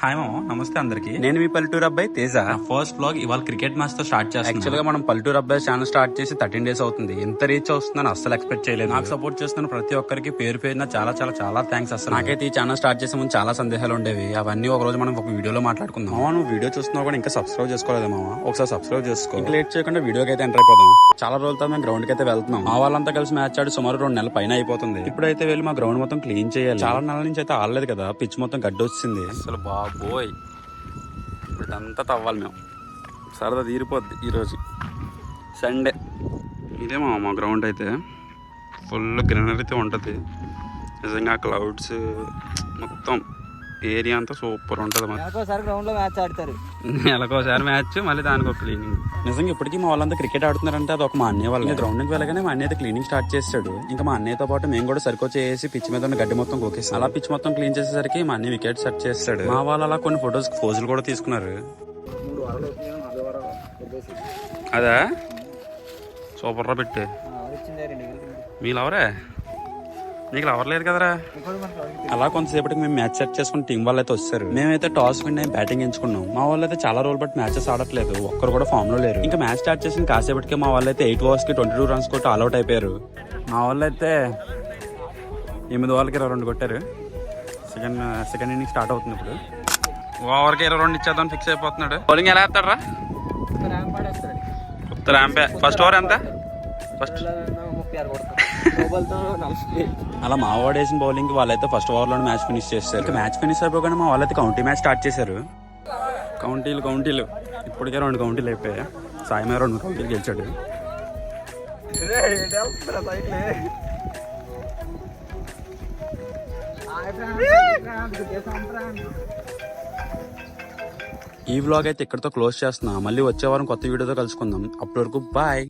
Hi మామ, నమస్తే అందరికి. నేను మీ పల్లెటూరు అబ్బాయి తేజ. ఫస్ట్ వ్లాగ్ ఇవాళ క్రికెట్ మ్యాచ్ తో స్టార్ట్ చేస్తాం. యాక్చువల్ గా మనం పల్లెటూరు అబ్బాయి ఛానల్ స్టార్ట్ చేసి 13 days అవుతుంది. ఎంత రీచ్ వస్తుందని అస్సలు ఎక్స్పెక్ట్ చేయలేదు. నాకు సపోర్ట్ చేస్తున్న ప్రతి ఒక్కరికి పేరు పేరున చాలా చాలా చాలా థ్యాంక్స్. అసలు నాకైతే ఈ ఛానల్ స్టార్ట్ చేసే ముందు చాలా సందేహాలు ఉండేవి. అవన్నీ ఒక రోజు మనం ఒక వీడియోలో మాట్లాడుకుందాం. మామ, నువ్వు వీడియో చూస్తున్నావు కూడా ఇంకా సబ్స్క్రైబ్ చేసుకోలేదు మామ. ఒకసారి సబ్స్క్రైబ్ చేసుకో. ఇంకా లేట్ చేయకుండా వీడియోకి అయితే ఎంటర్ అయిపోదాం. చాలా రోజులతో మేము గ్రౌండ్ కి అయితే వెళ్తున్నాం. మా వాళ్ళంతా కలిసి మ్యాచ్ ఆడి సుమారు 2 నెలల పైన అయిపోతుంది. ఇప్పుడైతే వెళ్ళి మా గ్రౌండ్ మొత్తం క్లీన్ చేయాలి. చాలా నెలల నుంచి అయితే ఆడలేదు కదా, పిచ్ మొత్తం గడ్డి వచ్చింది. అసలు బాబోయ్, ఇదంతా తవ్వాలి మేము. సరదా తీరిపోద్ది ఈరోజు సండే. ఇదే మా గ్రౌండ్ అయితే ఫుల్ గ్రీనరీతో ఉంటుంది. నిజంగా క్లౌడ్స్ మొత్తం ఏరియా అంతా సూపర్ ఉంటుంది. నెలకోసారి మ్యాచ్, మళ్ళీ దానికి ఒక క్లీనింగ్. నిజంగా ఇప్పటికీ మా వాళ్ళంతా క్రికెట్ ఆడుతున్నారంటే అది ఒక మా అన్నయ్య వాళ్ళ. గ్రౌండ్ కి వెళ్ళగానే మా అన్నయ్య అయితే క్లీనింగ్ స్టార్ట్ చేస్తాడు. ఇంకా మా అన్నయ్యతో పాటు మేము కూడా సరికొచ్చి చేసి పిచ్ మీద ఉన్న గడ్డి మొత్తం కోకేస్తాం. అలా పిచ్ మొత్తం క్లీన్ చేసేసరికి మా అన్నయ్య వికెట్ సెట్ చేస్తాడు. మా వాళ్ళు అలా కొన్ని ఫొటోస్ పోజులు కూడా తీసుకున్నారు. అదా సూపర్ రా పెట్టి. మీ లవరే? నీకు లవర్ లేదు కదరా. అలా కొంతసేపటికి మేము మ్యాచ్ సెట్ చేసుకుని టీం వాళ్ళు అయితే వచ్చారు. మేమైతే టాస్ విన్ బ్యాటింగ్ ఎంచుకున్నాం. మా వాళ్ళు అయితే చాలా రోజులు బట్టి మ్యాచెస్ ఆడట్లేదు, ఒక్కరు కూడా ఫామ్ లో లేరు. ఇంకా మ్యాచ్ స్టార్ట్ చేసిన కాసేపటికి మా వాళ్ళు అయితే 8 overs కి 22 runs కొట్టి ఆల్అౌట్ అయిపోయారు. మా వాళ్ళు అయితే 8 overs కి 22 కొట్టారు. సెకండ్ ఇన్నింగ్ స్టార్ట్ అవుతుంది. ఇప్పుడు ఓవర్కి 22 ఇచ్చేద్దాం ఫిక్స్ అయిపోతున్నాడు. బౌలింగ్ ఎలా వేస్తాడు రా? ర్యాంపే. ఫస్ట్ ఓవర్ ఎంత? ఫస్ట్ అలా మా వాడు వేసిన బౌలింగ్ వాళ్ళైతే ఫస్ట్ ఓవర్ లో మ్యాచ్ ఫినిష్ చేస్తారు. ఇంకా మ్యాచ్ ఫినిష్ అయిపోగానే మా వాళ్ళైతే కౌంటీ మ్యాచ్ స్టార్ట్ చేశారు. కౌంటీలు ఇప్పటికే 2 కౌంటీలు అయిపోయాయి. సాయమే 2 కౌంటీలు గెలిచాడు. ఈ వ్లాగ్ అయితే ఇక్కడితో క్లోజ్ చేస్తున్నా. మళ్ళీ వచ్చే వారం కొత్త వీడియోతో కలుసుకుందాం. అప్పటి వరకు బాయ్.